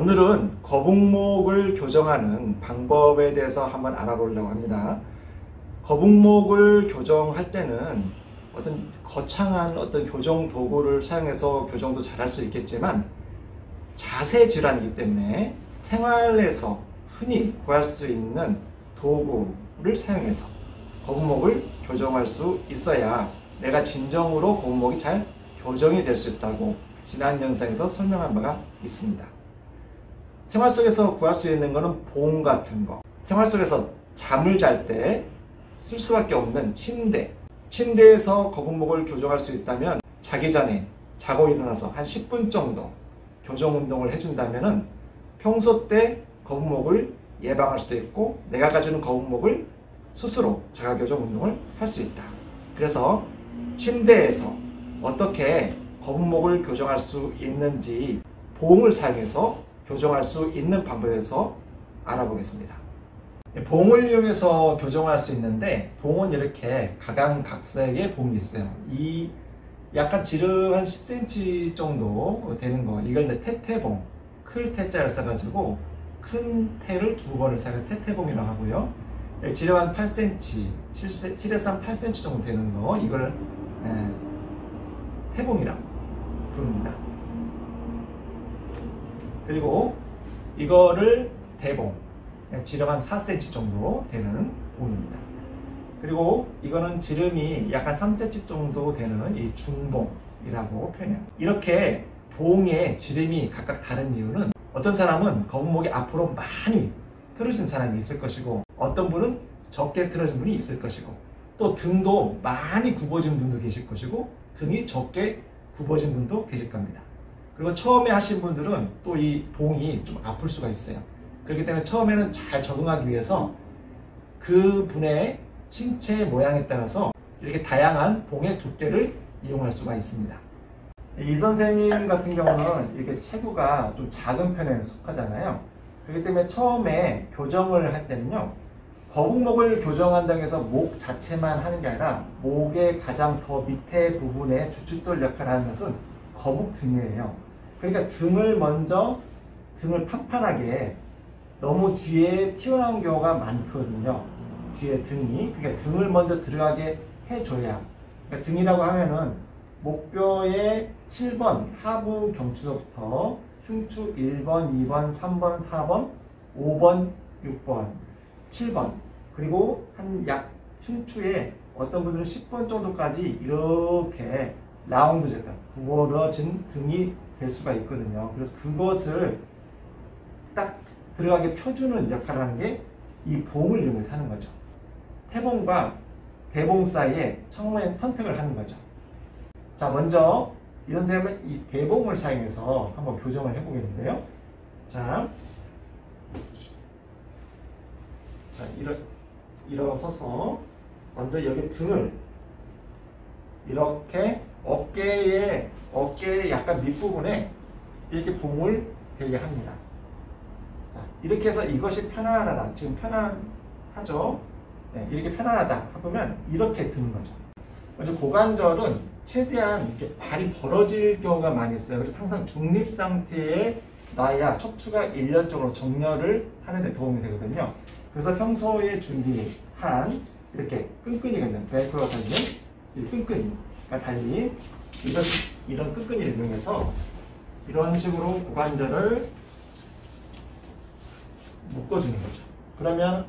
오늘은 거북목을 교정하는 방법에 대해서 한번 알아보려고 합니다. 거북목을 교정할 때는 어떤 거창한 교정 도구를 사용해서 교정도 잘할 수 있겠지만 자세 질환이기 때문에 생활에서 흔히 구할 수 있는 도구를 사용해서 거북목을 교정할 수 있어야 내가 진정으로 거북목이 잘 교정이 될 수 있다고 지난 영상에서 설명한 바가 있습니다. 생활 속에서 구할 수 있는 것은 봉 같은 거, 생활 속에서 잠을 잘 때 쓸 수밖에 없는 침대에서 거북목을 교정할 수 있다면 자기 전에 자고 일어나서 한 10분 정도 교정 운동을 해준다면 평소 때 거북목을 예방할 수도 있고 내가 가지는 거북목을 스스로 자가 교정 운동을 할 수 있다. 그래서 침대에서 어떻게 거북목을 교정할 수 있는지 봉을 사용해서 교정할 수 있는 방법에서 알아보겠습니다. 봉을 이용해서 교정할 수 있는데 봉은 이렇게 각양각색의 봉이 있어요. 이 약간 지름 한 10cm 정도 되는 거, 이걸 태태봉, 클 태자를 써가지고 큰 태를 두 번을 사용해서 태태봉이라고 하고요. 지름 한 8cm, 7에서 한 8cm 정도 되는 거, 이걸 태봉이라고 부릅니다. 그리고 이거를 대봉, 지름 한 4cm 정도 되는 봉입니다. 그리고 이거는 지름이 약간 3cm 정도 되는 이 중봉이라고 표현해요. 이렇게 봉의 지름이 각각 다른 이유는 어떤 사람은 거북목이 앞으로 많이 틀어진 사람이 있을 것이고 어떤 분은 적게 틀어진 분이 있을 것이고 또 등도 많이 굽어진 분도 계실 것이고 등이 적게 굽어진 분도 계실 겁니다. 그리고 처음에 하신 분들은 또 이 봉이 좀 아플 수가 있어요. 그렇기 때문에 처음에는 잘 적응하기 위해서 그 분의 신체 모양에 따라서 이렇게 다양한 봉의 두께를 이용할 수가 있습니다. 이 선생님 같은 경우는 이렇게 체구가 좀 작은 편에 속하잖아요. 그렇기 때문에 처음에 교정을 할 때는요, 거북목을 교정한다고 해서 목 자체만 하는 게 아니라 목의 가장 더 밑에 부분에 주춧돌 역할을 하는 것은 거북등이에요. 그러니까 등을 판판하게 너무 뒤에 튀어나온 경우가 많거든요. 뒤에 등이. 그러니까 등을 먼저 들어가게 해줘야. 그러니까 등이라고 하면은 목뼈의 7번 하부 경추서부터 흉추 1번, 2번, 3번, 4번, 5번, 6번, 7번, 그리고 한 약 흉추에 어떤 분들은 10번 정도까지 이렇게 라운드 제가 구부러진 등이 될 수가 있거든요. 그래서 그것을 딱 들어가게 펴주는 역할을 하는 게 이 봉을 이용해서 하는 거죠. 태봉과 대봉 사이에 처음에 선택을 하는 거죠. 자, 먼저 이 선생님은 이 대봉을 사용해서 한번 교정을 해보겠는데요. 자, 일어서서 먼저 여기 등을 이렇게 어깨의 약간 밑부분에 이렇게 봉을 대게 합니다. 자, 이렇게 해서 이것이 편안하다. 지금 편안하죠? 네, 이렇게 편안하다 하면 이렇게 드는 거죠. 먼저 고관절은 최대한 이렇게 발이 벌어질 경우가 많이 있어요. 그래서 항상 중립 상태에 놔야 척추가 일련적으로 정렬을 하는 데 도움이 되거든요. 그래서 평소에 준비한 이렇게 끈끈이가 있는 벨크로가 달린 이 끈끈이가 달린 이런 끈끈이를 이용해서 이런 식으로 고관절을 묶어주는 거죠. 그러면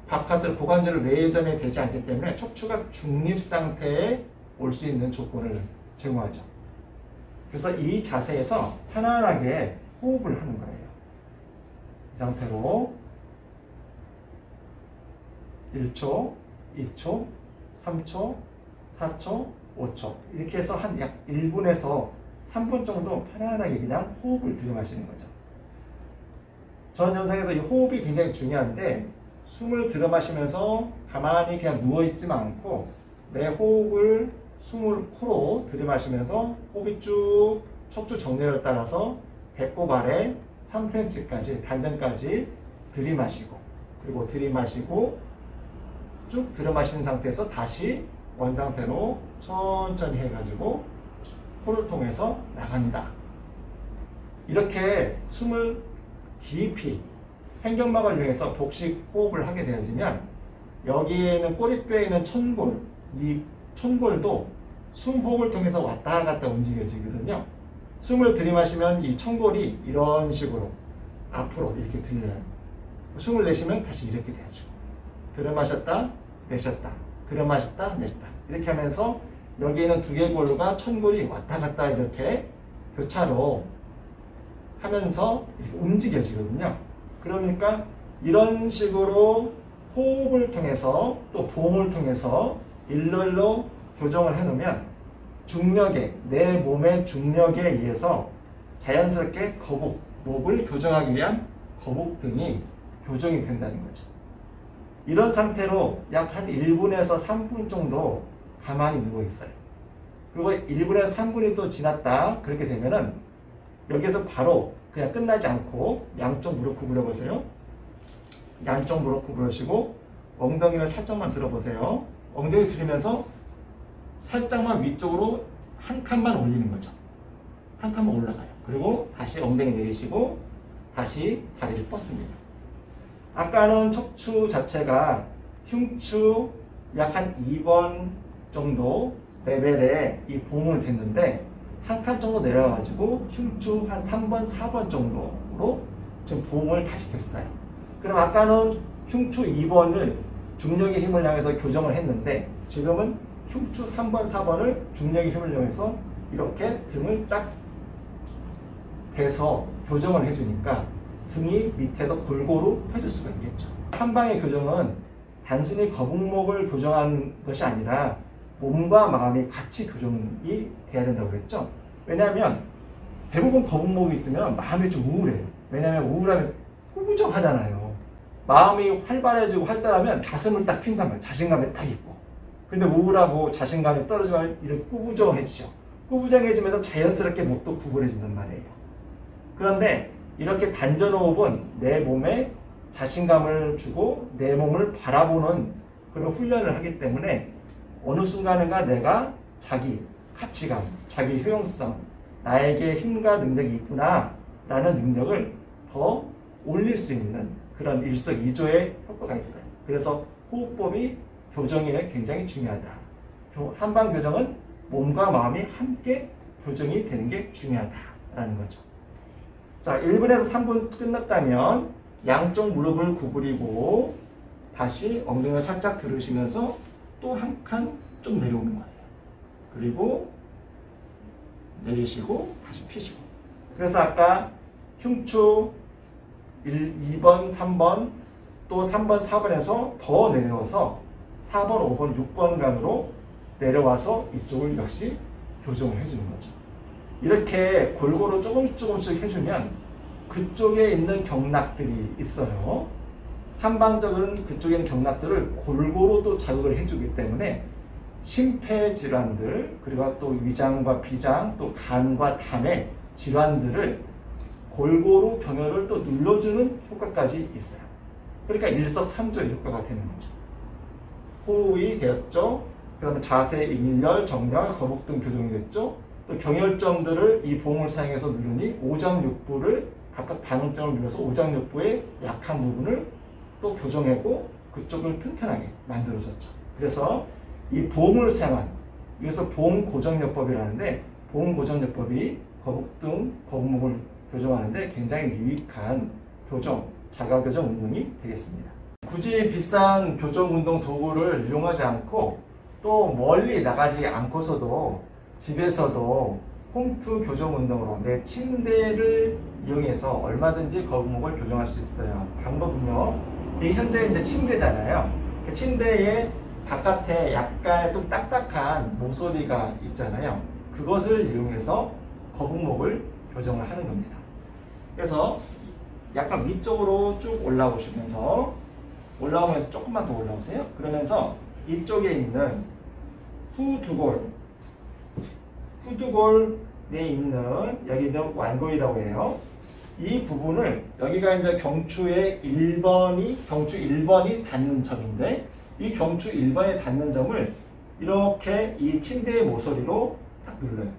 바깥으로 고관절을 내전에 되지 않기 때문에 척추가 중립 상태에 올 수 있는 조건을 제공하죠. 그래서 이 자세에서 편안하게 호흡을 하는 거예요. 이 상태로 1초, 2초, 3초, 4초, 5초 이렇게 해서 한 약 1분에서 3분 정도 편안하게 그냥 호흡을 들이마시는 거죠. 전 영상에서 이 호흡이 굉장히 중요한데 숨을 들이마시면서 가만히 그냥 누워있지만 않고 내 호흡을 숨을 코로 들이마시면서 호흡이 쭉 척추 정렬을 따라서 배꼽 아래 3cm까지 단전까지 들이마시고 그리고 들이마시고 쭉 들이마신 상태에서 다시 원상태로 천천히 해가지고 코를 통해서 나간다. 이렇게 숨을 깊이 횡격막을 이용해서 복식 호흡을 하게 되어지면 여기에는 꼬리뼈에 있는 천골, 이 천골도 숨호흡을 통해서 왔다 갔다 움직여지거든요. 숨을 들이마시면 이 천골이 이런 식으로 앞으로 이렇게 들려요. 숨을 내쉬면 다시 이렇게 돼야죠. 들어마셨다, 내쉬었다, 들어마셨다, 내쉬었다. 이렇게 하면서 여기에는 두 개의 골과 천골이 왔다 갔다 이렇게 교차로 하면서 이렇게 움직여지거든요. 그러니까 이런 식으로 호흡을 통해서 또 보험을 통해서 일렬로 교정을 해놓으면 중력에, 내 몸의 중력에 의해서 자연스럽게 거북, 목을 교정하기 위한 거북 등이 교정이 된다는 거죠. 이런 상태로 약 한 1분에서 3분 정도 가만히 누워 있어요. 그리고 1분에서 3분이 또 지났다 그렇게 되면은 여기에서 바로 그냥 끝나지 않고 양쪽 무릎 구부려 보세요. 양쪽 무릎 구부러시고 엉덩이를 살짝만 들어보세요. 엉덩이 들이면서 살짝만 위쪽으로 한 칸만 올리는 거죠. 한 칸만 올라가요. 그리고 다시 엉덩이 내리시고 다시 다리를 뻗습니다. 아까는 척추 자체가 흉추 약 한 2번 정도 레벨에 이 봉을 댔는데 한 칸 정도 내려가지고 흉추 한 3번, 4번 정도로 지금 봉을 다시 댔어요. 그럼 아까는 흉추 2번을 중력의 힘을 향해서 교정을 했는데 지금은 흉추 3번, 4번을 중력의 힘을 이용해서 이렇게 등을 딱 대서 교정을 해주니까 등이 밑에도 골고루 펴질 수가 있겠죠. 한방의 교정은 단순히 거북목을 교정하는 것이 아니라 몸과 마음이 같이 교정이 돼야 된다고 그랬죠. 왜냐하면 대부분 거북목이 있으면 마음이 좀 우울해요. 왜냐하면 우울하면 꾸부정하잖아요. 마음이 활발해지고 활달하면 가슴을 딱 핀단 말이에요. 자신감이 딱 있고. 근데 우울하고 자신감이 떨어지면 이렇게 꾸부정해지죠. 꾸부정해지면서 자연스럽게 목도 구부러진단 말이에요. 그런데 이렇게 단전호흡은 내 몸에 자신감을 주고 내 몸을 바라보는 그런 훈련을 하기 때문에 어느 순간인가 내가 자기 가치감, 자기 효용성, 나에게 힘과 능력이 있구나 라는 능력을 더 올릴 수 있는 그런 일석이조의 효과가 있어요. 그래서 호흡법이 교정에 굉장히 중요하다. 한방 교정은 몸과 마음이 함께 교정이 되는 게 중요하다라는 거죠. 자, 1분에서 3분 끝났다면 양쪽 무릎을 구부리고 다시 엉덩이를 살짝 들으시면서 또 한 칸 좀 내려오는 거예요. 그리고 내리시고 다시 피시고. 그래서 아까 흉추 2번, 3번 또 3번, 4번에서 더 내려와서 4번, 5번, 6번 간으로 내려와서 이쪽을 역시 교정을 해주는 거죠. 이렇게 골고루 조금씩 해주면 그쪽에 있는 경락들이 있어요. 한방적으로는 그쪽에 있는 경락들을 골고루 또 자극을 해주기 때문에 심폐질환들, 그리고 또 위장과 비장, 또 간과 담의 질환들을 골고루 경혈을 또 눌러주는 효과까지 있어요. 그러니까 일석삼조의 효과가 되는 거죠. 호흡이 되었죠. 그 다음에 자세, 일렬, 정렬, 거북 등 교정이 됐죠. 또 경혈점들을 이 봉을 사용해서 누르니 오장육부를 각각 반응점을 눌러서 오장육부의 약한 부분을 또 교정하고 그쪽을 튼튼하게 만들어줬죠. 그래서 이 봉을 사용한, 이것을 봉고정요법이라는데 봉고정요법이 거북등, 거북목을 교정하는데 굉장히 유익한 교정, 자가교정 운동이 되겠습니다. 굳이 비싼 교정 운동 도구를 이용하지 않고 또 멀리 나가지 않고서도 집에서도 홈트 교정 운동으로 내 침대를 이용해서 얼마든지 거북목을 교정할 수 있어요. 방법은요, 이 현재 이제 침대잖아요. 그 침대에 바깥에 약간 좀 딱딱한 모서리가 있잖아요. 그것을 이용해서 거북목을 교정을 하는 겁니다. 그래서 약간 위쪽으로 쭉 올라오시면서 올라오면서 조금만 더 올라오세요. 그러면서 이쪽에 있는 후두골에 있는 여기 있는 완골이라고 해요. 이 부분을 여기가 이제 경추 1번이 닿는 점인데 이 경추 1번에 닿는 점을 이렇게 이 침대의 모서리로 딱 눌러요.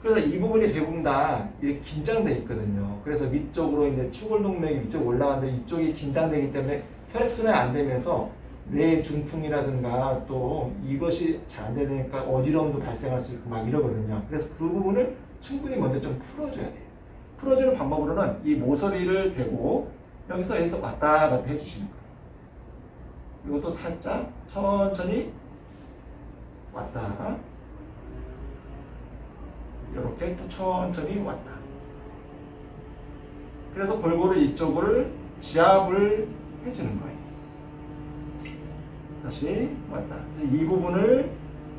그래서 이 부분이 대부분 다 이렇게 긴장되어 있거든요. 그래서 위쪽으로 이제 추골동맥이 위쪽 올라가는데 이쪽이 긴장되기 때문에 혈액순환이 안 되면서 뇌 중풍이라든가 또 이것이 잘 안 되니까 어지러움도 발생할 수 있고 막 이러거든요. 그래서 그 부분을 충분히 먼저 좀 풀어줘야 돼요. 풀어주는 방법으로는 이 모서리를 대고 여기서 왔다 갔다 해주시는 거예요. 그리고 또 살짝 천천히 왔다, 이렇게 또 천천히 왔다. 그래서 골고루 이쪽을 지압을 해주는 거예요. 다시 왔다. 이 부분을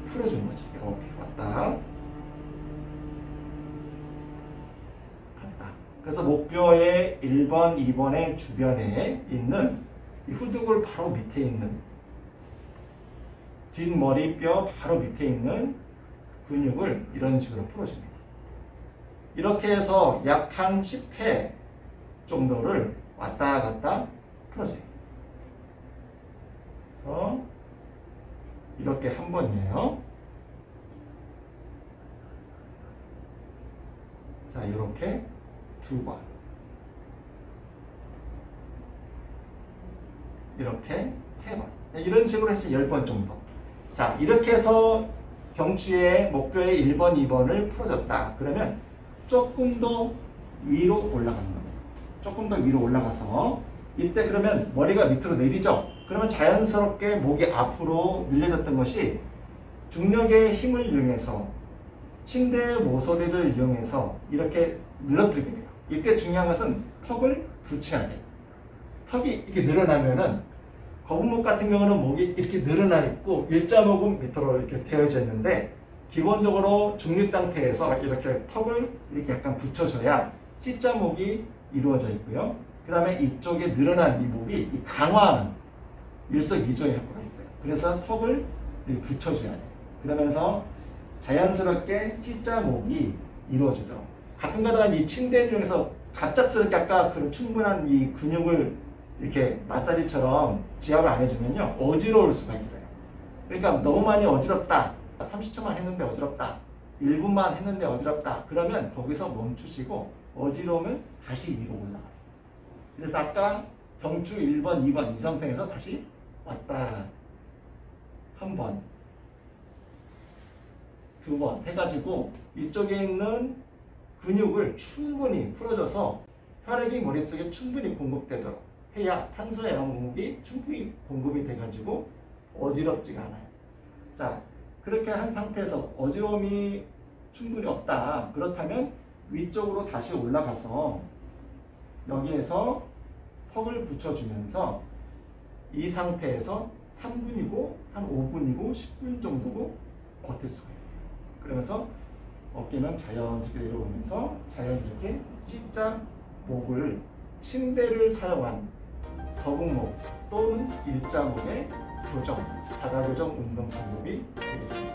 풀어주는 거지. 이렇게 왔다, 갔다. 그래서 목뼈의 1번, 2번의 주변에 있는 이 후두골 바로 밑에 있는 뒷머리뼈 바로 밑에 있는 근육을 이런 식으로 풀어줍니다. 이렇게 해서 약 한 10회 정도를 왔다 갔다 풀어줘요. 그래서 이렇게 한 번이에요. 자, 이렇게 두 번. 이렇게 세 번. 이런 식으로 해서 10번 정도. 자, 이렇게 해서 경추의 목뼈의 1번, 2번을 풀어줬다. 그러면 조금 더 위로 올라가는 겁니다. 조금 더 위로 올라가서 이때 그러면 머리가 밑으로 내리죠. 그러면 자연스럽게 목이 앞으로 늘려졌던 것이 중력의 힘을 이용해서 침대의 모서리를 이용해서 이렇게 늘어뜨리게 돼요. 이때 중요한 것은 턱을 붙여야 돼요. 턱이 이렇게 늘어나면은 거북목 같은 경우는 목이 이렇게 늘어나 있고 일자목은 밑으로 이렇게 되어져 있는데 기본적으로 중립 상태에서 이렇게 턱을 이렇게 약간 붙여줘야 C자목이 이루어져 있고요. 그 다음에 이쪽에 늘어난 이 목이 강화하는 일석이조의 효과가 있어요. 그래서 턱을 이렇게 붙여줘야 돼요. 그러면서 자연스럽게 C자목이 이루어지도록. 가끔 가다가 이 침대를 이용해서 갑작스럽게 아까 그런 충분한 이 근육을 이렇게 마사지처럼 지압을 안 해주면요 어지러울 수가 있어요. 그러니까 너무 많이 어지럽다, 30초만 했는데 어지럽다, 1분만 했는데 어지럽다, 그러면 거기서 멈추시고 어지러우면 다시 위로 올라가세요. 그래서 아까 경추 1번, 2번 이 상태에서 다시 왔다 한 번, 두 번 해가지고 이쪽에 있는 근육을 충분히 풀어줘서 혈액이 머릿속에 충분히 공급되도록 해야 산소의 공급이 충분히 공급이 돼가지고 어지럽지가 않아요. 자, 그렇게 한 상태에서 어지러움이 충분히 없다. 그렇다면 위쪽으로 다시 올라가서 여기에서 턱을 붙여주면서 이 상태에서 3분이고 한 5분이고 10분 정도로 버틸 수가 있어요. 그러면서 어깨는 자연스럽게 내려오면서 자연스럽게 C자 목을 침대를 사용한 거북목 또는 일자목의 교정, 자가교정 운동 방법이 되겠습니다.